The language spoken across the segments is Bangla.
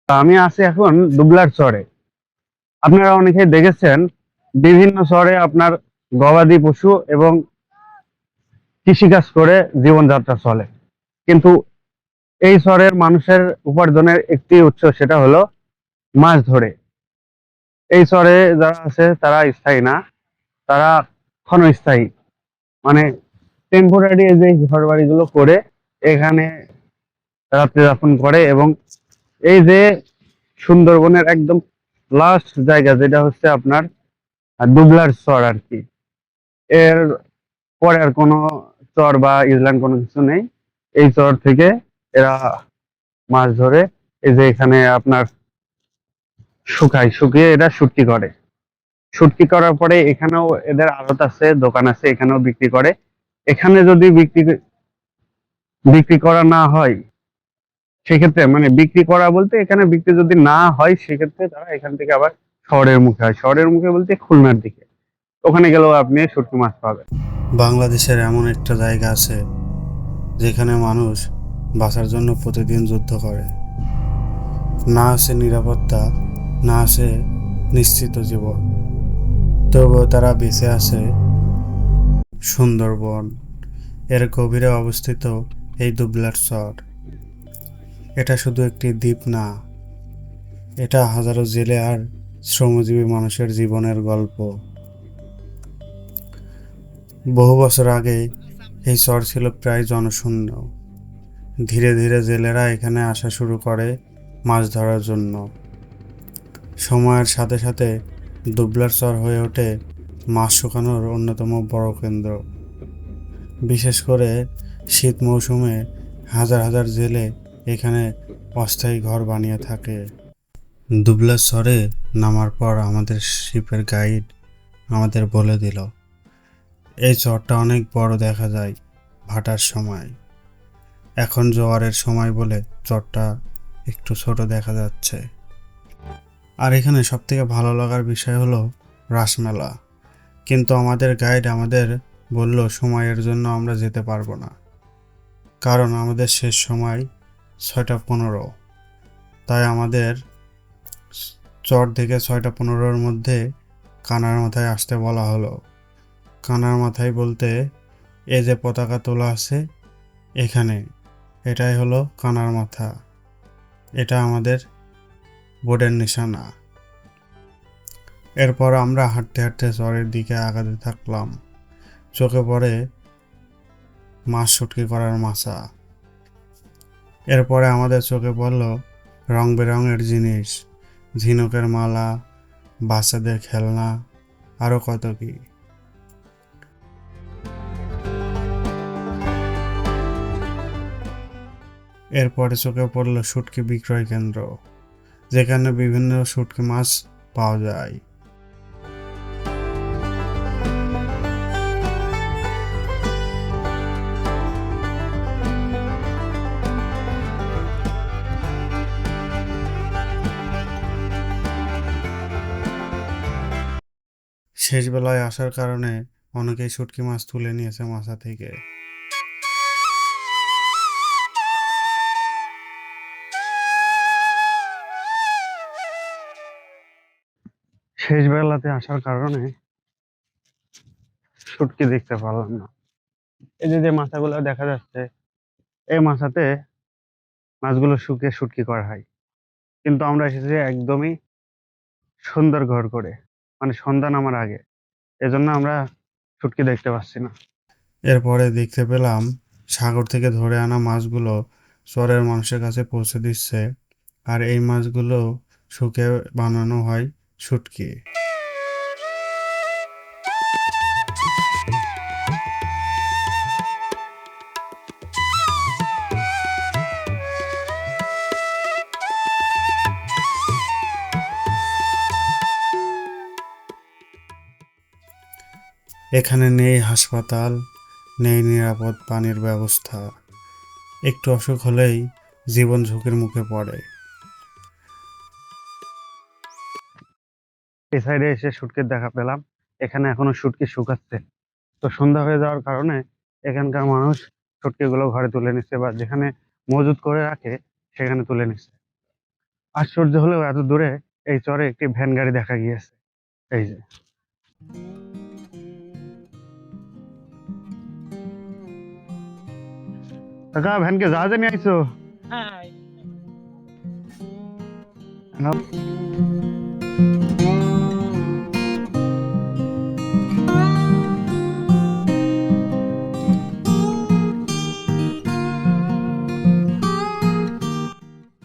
আমি আছি এখন দুবলার চরে। আপনারা অনেকেই দেখেছেন বিভিন্ন চরে আপনার গবাদি পশু এবং কৃষিকাজ করে জীবনযাত্রা চলে। কিন্তু এই চরের মানুষের উপার্জনের একটি উৎস, সেটা হলো মাছ ধরে। এই চরে যারা আছে তারা স্থায়ী না, তারা ক্ষণস্থায়ী, মানে টেম্পোরারি যে ঘর বাড়িগুলো করে এখানে রাত্রি যাপন করে। এবং এই যে সুন্দরবনের একদম লাস্ট জায়গা, যেটা হচ্ছে আপনার দুবলার চর আর কি, এর পরে আর কোনো চর বা ইসল্যান্ড কোনো কিছু নেই। এই চর থেকে এরা মাছ ধরে, এই যে এখানে আপনার শুকিয়ে এরা শুটকি করে। শুটকি করার পরে এখানেও এদের আড়ত আছে, দোকান আছে, এখানেও বিক্রি করে। এখানে যদি বিক্রি করা না হয়, সেক্ষেত্রে মানে বিক্রি করা বলতে এখানে বিক্রি যদি না হয়, সেক্ষেত্রে তারা এখান থেকে আবার শহরের মুখে হয়। শহরের মুখে বলতে খুলনার দিকে, ওখানে গেলেও আপনি শুটকি মাছ পাবেন। বাংলাদেশের এমন একটা জায়গা আছে যেখানে মানুষ বাঁচার জন্য প্রতিদিন যুদ্ধ করে। না আছে নিরাপত্তা, না আছে নিশ্চিত জীবন, তবুও তারা বেঁচে আছে। সুন্দরবন এর গভীরে অবস্থিত এই দুবলার চর, এটা শুধু একটি দ্বীপ না, এটা হাজারো জেলে আর শ্রমজীবী মানুষের জীবনের গল্প। বহু বছর আগে এই চর ছিল প্রায় জনশূন্য। ধীরে ধীরে জেলেরা এখানে আসা শুরু করে মাছ ধরার জন্য। সময়ের সাথে সাথে দুবলার চর হয়ে ওঠে মাছ শুকানোর অন্যতম বড় কেন্দ্র। বিশেষ করে শীত মৌসুমে হাজার হাজার জেলে এখানে অস্থায়ী ঘর বানিয়ে থাকে। দুবলার চরে নামার পর আমাদের শিপের গাইড আমাদের বলে দিল, এই চরটা অনেক বড় দেখা যায় ভাটার সময়। এখন জোয়ারের সময় বলে চরটা একটু ছোট দেখা যাচ্ছে। আর এখানে সবথেকে ভালো লাগার বিষয় হলো রাসমেলা। কিন্তু আমাদের গাইড আমাদের বলল সময়ের জন্য আমরা যেতে পারবো না, কারণ আমাদের শেষ সময় 6টা 15। তাই আমাদের চর থেকে 6টা 15-র মধ্যে কানার মাথায় আসতে বলা হলো। কানার মাথায় বলতে এই যে পতাকা তোলা আছে এখানে, এটাই হলো কানার মাথা। এটা আমাদের বোর্ডের নিশানা। এরপর আমরা হাঁটতে হাঁটতে চরের দিকে আগাতে থাকলাম। চোখে পড়ে মাছ শুটকি করার মাছা। এরপরে আমাদের চোখে পড়ল রং বেরঙের জিনিস, ঝিনুকের মালা, বাচ্চাদের খেলনা, আরও কত কি। এরপরে চোখে পড়ল শুটকি বিক্রয় কেন্দ্র, যেখানে বিভিন্ন শুটকি মাছ পাওয়া যায়। শেষ বেলায় আসার কারণে অনেকেই শুটকি মাছ তুলে নিয়েছে মাছা থেকে। শেষ বেলাতে আসার কারণে শুটকি দেখতে পারলাম না। এই যে যে মাছাগুলো দেখা যাচ্ছে, এই মাছাতে মাছগুলো শুকিয়ে শুটকি করা হয়। কিন্তু আমরা এসেছি একদমই সুন্দর ঘর করে, মানে সন্ধ্যা নামার আগে, এজন্য আমরা শুটকি দেখতে পাচ্ছি না। এরপরে দেখতে পেলাম সাগর থেকে ধরে আনা মাছগুলো চরের মানুষের কাছে পৌঁছে দিচ্ছে, আর এই মাছগুলো শুকিয়ে বানানো হয় শুটকি। এখানে নেই হাসপাতাল, নেই নিরাপদ পানির ব্যবস্থা। একটু অসুখ হলেই জীবন ঝুঁকির মুখে পড়ে। এই সাইডে এসে শুটকির দেখা পেলাম। এখানে এখনো শুটকি শুকাচ্ছে। তো সন্ধ্যা হয়ে যাওয়ার কারণে এখানকার মানুষ শুটকি গুলো ঘরে তুলে নিচ্ছে, বা যেখানে মজুত করে রাখে সেখানে তুলে নিচ্ছে। আশ্চর্য হলেও এত দূরে এই চরে একটি ভ্যান গাড়ি দেখা গিয়েছে। এই যে কাকা, ভ্যানকে জাহাজে নিয়ে আইছো? হ্যাঁ,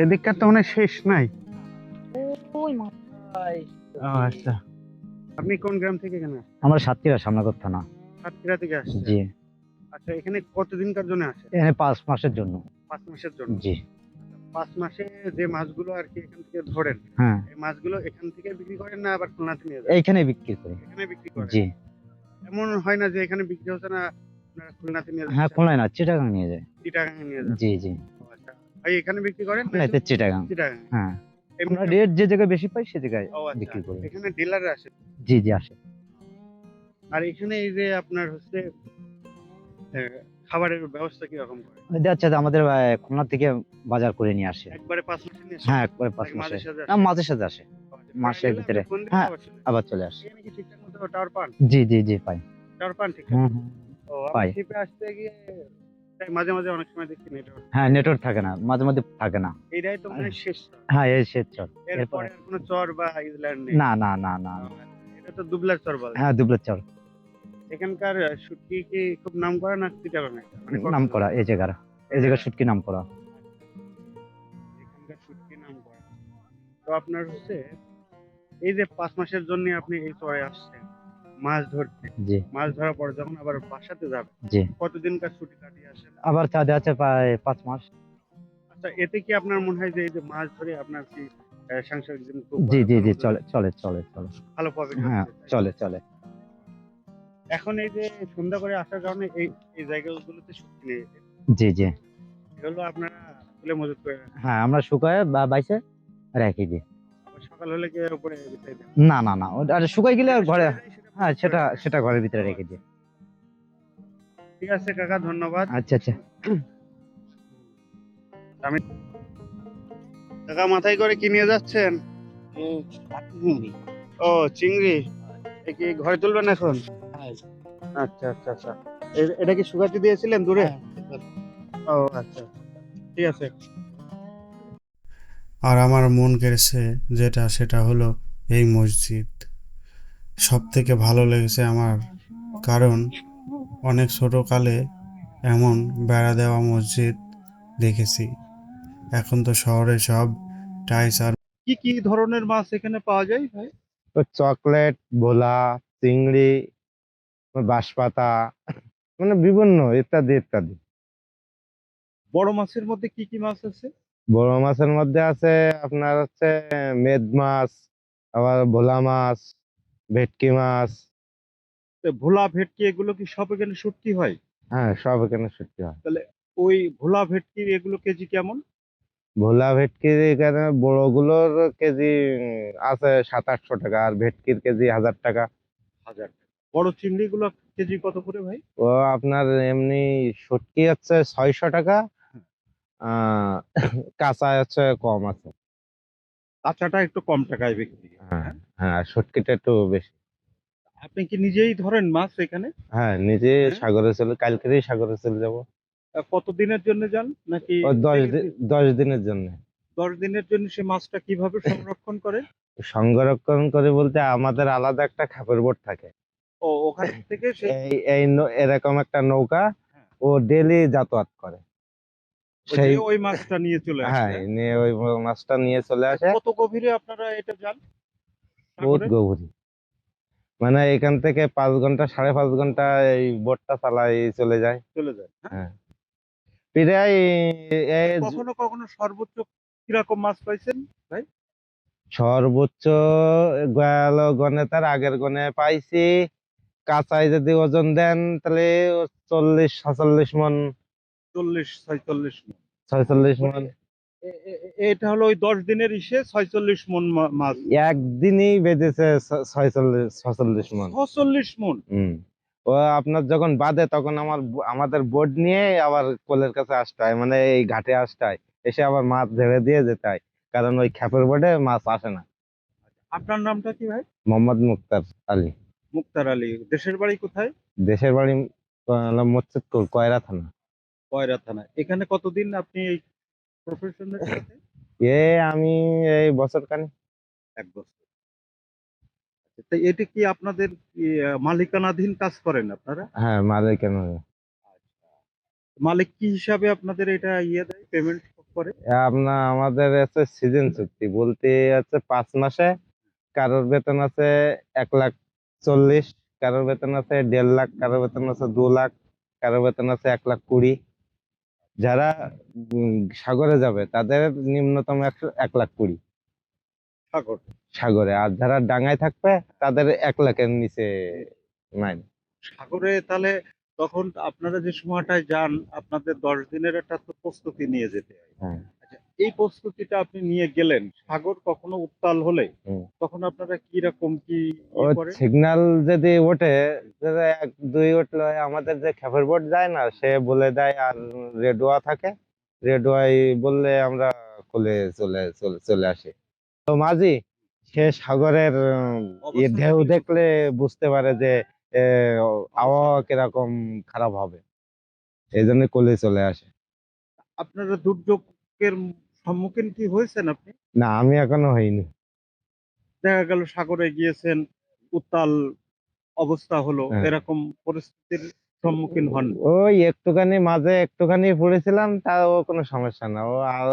এদিককার তো মনে হয় শেষ নাই। ওই মাথায়। আচ্ছা, আপনি কোন গ্রাম থেকে এখানে আসছেন? আমরা সাতক্ষীরা সামনাগর থানা। সাতক্ষীরা থেকে আসছেন? জি, আচ্ছা, এখানে কতদিনকার জন্য আসেন? এখানে 5 মাসের জন্য। 5 মাসের জন্য? জি, 5 মাসে যে মাছগুলো আর কি এখান থেকে ধরেন, হ্যাঁ, এই মাছগুলো এখান থেকে বিক্রি করেন না আবার খুলনাতে নিয়ে যান? এইখানে বিক্রি করি। এখানে বিক্রি করেন? জি, এমন হয় না যে এখানে বিক্রি হচ্ছে না আপনারা খুলনাতে নিয়ে হ্যাঁ, যাচ্ছেন? খুলনায় না, চিটাগাং নিয়ে যায়। চিটাগাং নিয়ে যান? জি, জি, ও আচ্ছা, ভাই এখানে বিক্রি করেন না খুলনাতে চিটাগাং। চিটাগাং? হ্যাঁ, এমনি আমরা রেট যে জায়গায় বেশি পাই সে জায়গায় ও আচ্ছা, বিক্রি করি। এখানে ডিলার আসে? জি, জি, আসে। আর এখানে এই যে আপনার হচ্ছে খাবারের ব্যবস্থা কিরকম করে? আচ্ছা, আমাদের খুলনা থেকে বাজার করে নিয়ে আসে। একবারে 5 মাসে নিয়ে আসে? হ্যাঁ, একবারে 5 নাকি মাসে। মাঝে সাঝে না, আসে? মাঝে সাঝে আসে, ও আচ্ছা, মাসের এলে ভিতরে। আপনি ফোন দিলে হ্যাঁ, আবার চলে আসে? আবার চলে আসে। এখানে কি ঠিকঠাক মতো টাওয়ার পান? জি, জি, জি, পাই। টাওয়ার পান ঠিকঠাক? হুম, হুম, ও, পাই। আমি শিপে আসতে গিয়ে তাই মাঝে মাঝে অনেক সময় দেখছি নেটওয়ার্ক। হ্যাঁ, নেটওয়ার্ক থাকে না, মাঝে মধ্যে থাকে না। এইটাই তো মনে হয় শেষ চর। হ্যাঁ, এই সে চল। এরপরে এরপরে আর কোনো চর বা ইসল্যান্ড নেই? না, না, না, না, ও না। আচ্ছা, এটা তো দুবলার চর বলে। হ্যাঁ, দুবলার চল এখানকার শুটকি কি খুব নাম করা না চিটাগাং এটা? মানে নাম করা এই জায়গার। এই জায়গার শুটকি নাম করা। এখানকার শুটকি নাম করা। তো আপনার হচ্ছে এই যে 5 মাসের জন্য আপনি এই চরে আসছেন মাছ ধরতে, জি, মাছ ধরার পর যখন আবার বাসাতে যাবেন জি। কতদিনকার ছুটি কাটিয়ে আসেন? আবার চাঁদে আছে প্রায় 5 মাস। আচ্ছা, এতে কি আপনার মনে হয় যে এই যে মাছ ধরে আপনার কি সাংসারিক জীবন খুব জি, জি, জি, ভালো চলে, চলে, চলে, চলে। ভালো প্রফিট হ্যাঁ, হচ্ছে, তাই তো? চলে, চলে। এখন এই যে সন্ধ্যা করে আসার কারণে এই এই জায়গাগুলোতে শুটকি নেই, জি, জি। এগুলো আপনারা তুলে মজুত করে রাখেন। হ্যাঁ, আমরা শুকায় বা বাইসে রেখে দিই। আবার সকাল হলে কি এর উপরে বিছাই দেন? না, না, না, ওটা আর শুকাই গেলে আর ঘরে। যেটা সরে যায় সেটা হ্যাঁ, পরিষ্কার করে সেটা রাখেন। ঘরের ভিতরে রেখে দিই। ঠিক আছে কাকা, ধন্যবাদ। আচ্ছা, আচ্ছা। আমি কাকা মাথায় করে কি নিয়ে যাচ্ছেন? ও, চিংড়ি। এ কি ঘরে তুলবেন এখন? আচ্ছা, আচ্ছা, আচ্ছা। এটা কি শুকাতে দিয়েছিলেন দূরে? ও আচ্ছা, ঠিক আছে। আর আমার মন কেড়েছে যেটা সেটা হলো এই মসজিদ। সব থেকে ভালো লেগেছে আমার, কারণ অনেক ছোটকালে এমন বেড়া দেওয়া মসজিদ দেখেছি। এখন তো শহরে সব টাইলস আর কি কি ধরনের মাছ এখানে পাওয়া যায় ভাই? তো চকলেট, ভোলা, চিংড়ি, বাঁশপাতা, মানে বিভিন্ন ইত্যাদি ইত্যাদি। বড় মাছের মধ্যে কি কি মাছ আছে? বড় মাছের মধ্যে আছে আপনার হচ্ছে মেদ মাছ, আবার ভোলা মাছ, ভেটকি মাছ। ভোলা, ভেটকি এগুলো কি সব এখানে শুটকি হয়? হ্যাঁ, সব এখানে সত্যি হয়। তাহলে ওই ভোলা, ভেটকি এগুলো কেজি কেমন? ভোলা ভেটকি এখানে বড়গুলোর কেজি আছে 700-800 টাকা, আর ভেটকির কেজি 1000 টাকা। 1000 টাকা। বড় চিংড়ি গুলো কেজি কত করে ভাই? ও আপনার এমনি শুটকি হচ্ছে 600 টাকা, আহ কাঁচা হচ্ছে কম আছে। কাঁচাটা একটু কম টাকায় বিক্রি হয়, হ্যাঁ, হ্যাঁ? হ্যাঁ, শুটকিটা একটু বেশি। আপনি কি নিজেই ধরেন মাছ এখানে? হ্যাঁ, নিজে হ্যাঁ? সাগরে চলে, কালকেরই সাগরে চলে যাব। কতদিনের জন্য যান নাকি? ও 10 দিনের জন্য। 10 দিনের জন্য সে মাছটা কিভাবে সংরক্ষণ করেন? সংরক্ষণ করে বলতে আমাদের আলাদা একটা খাপের বোট থাকে। ও, ওখান থেকে সে এরকম একটা নৌকা, হ্যাঁ, ও ডেলি যাতায়াত করে। ওই সেই যে ওই মাছটা নিয়ে চলে আসে, হ্যাঁ, হ্যাঁ? নিয়ে ওই মাছটা নিয়ে চলে আসে। কত গভীরে আপনারা এটা যান বহুত সাগরে? গভীর, মানে এখান থেকে 5 ঘন্টা 5.5 ঘন্টা এই বোটটা চালাই চলে যায়। চলে যায়, হ্যাঁ? হ্যাঁ, প্রায় কখনো কখনো সর্বোচ্চ কিরকম মাছ পাইছেন ভাই? সর্বোচ্চ গেল গনে, তার আগের গনে পাইছি কাঁচাই যদি ওজন দেন তাহলে 40-46 মন। 40-46 মণ। 46 মন। এটা হলো ওই 10 দিনের ইসে 46 মণ মাছ। একদিনই বেঁধেছে 46-46 মন। 46 মণ? হম। ও আপনার যখন বাঁধে তখন আমাদের বোট নিয়ে আবার কোলের কাছে আসতে হয়, মানে এই ঘাটে আসতে হয়, এসে আবার মাছ ঝেড়ে দিয়ে যেতে হয়। কারণ ওই খ্যাপের বোর্ডে মাছ আসে না। আপনার নামটা কি ভাই? মোহাম্মদ মুক্তার আলী। মুক্তার আলী। দেশের বাড়ি কোথায়? দেশের বাড়ি হলো মচ্ছিদপুর, কয়রা থানা। কয়রা থানা। এখানে কতদিন আপনি এই প্রফেশনের সাথে? আমি এই বছর কানি। 1 বছর। আচ্ছা, তো এটা কি আপনাদের কি মালিকানাধীন কাজ করেন আপনারা? হ্যাঁ, মাঝে কেন মালিক কি হিসাবে আপনাদের এটা দেয়, পেমেন্ট করে? আমাদের আছে সিজন চুক্তি বলতে আছে 5 মাসে। কারোর বেতন আছে 1,40,000, কারোর বেতন আছে 1,50,000, কারোর বেতন আছে 2 লাখ, কারোর বেতন আছে 1,20,000। যারা সাগরে যাবে তাদের নিম্নতম 1,20,000 সাগর। সাগরে, আর যারা ডাঙায় থাকবে তাদের 1 লাখের নিচে নাই। সাগরে তাহলে তখন আপনারা যে সময়টায় যান, আপনাদের 10 দিনের একটা তো প্রস্তুতি নিয়ে যেতে হয়। হ্যাঁ। আচ্ছা, এই প্রস্তুতিটা আপনি নিয়ে গেলেন, সাগর কখনো উত্তাল হলে হুম। তখন আপনারা কি রকম কি ও করেন? সিগন্যাল যদি ওঠে, যদি 1-2 উঠলে আমাদের যে খেপের বোট যায় না, সে বলে দেয়। আর রেডোয়া থাকে, রেডোয়াই বললে আমরা কোলে চলে চলে চলে আসি। তো মাঝি সে সাগরের অবস্থাটা ঢেউ কিরকম? দেখলে বুঝতে পারে যে এ, আবহাওয়া কিরকম খারাপ হবে, এই জন্য কোলে চলে আসে। আপনারা দুর্যোগের সম্মুখীন কি হয়েছেন আপনি? না, আমি এখনো হইনি। দেখা গেল সাগরে গিয়েছেন, উত্তাল অবস্থা হলো, হ্যাঁ। এরকম পরিস্থিতির সম্মুখীন হন? ওই একটুখানি মাঝে একটুখানি পড়েছিলাম, তাও কোনো সমস্যা না, ও আর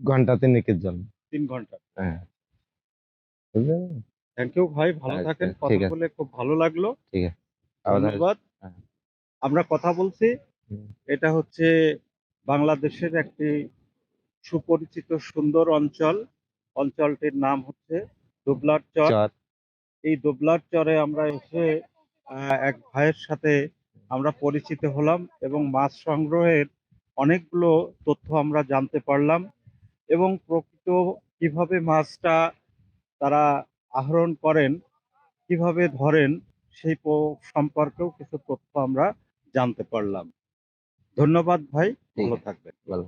ঘন্টা তিনেকের জন্য। 3 ঘন্টা। হ্যাঁ, বুঝলেন? থ্যাংক ইউ ভাই, ভালো আচ্ছা, থাকেন। ঠিক কথা আছে, বলে খুব ভালো লাগলো। ঠিক আছে। আবার ধন্যবাদ। হ্যাঁ। আমরা কথা বলছি, হুম। এটা হচ্ছে বাংলাদেশের একটি সুপরিচিত সুন্দর অঞ্চল। অঞ্চলটির নাম হচ্ছে দুবলার চর। চর। এই দুবলার চরে আমরা এসে এক ভাইয়ের সাথে আমরা পরিচিত হলাম এবং মাছ সংগ্রহের অনেকগুলো তথ্য আমরা জানতে পারলাম এবং প্রকৃত কিভাবে মাছটা তারা আহরণ করেন, কিভাবে ধরেন, সেই সম্পর্কেও কিছু তথ্য আমরা জানতে পারলাম। ধন্যবাদ ভাই, ঠিক ভালো আছে, থাকবেন। ভালো।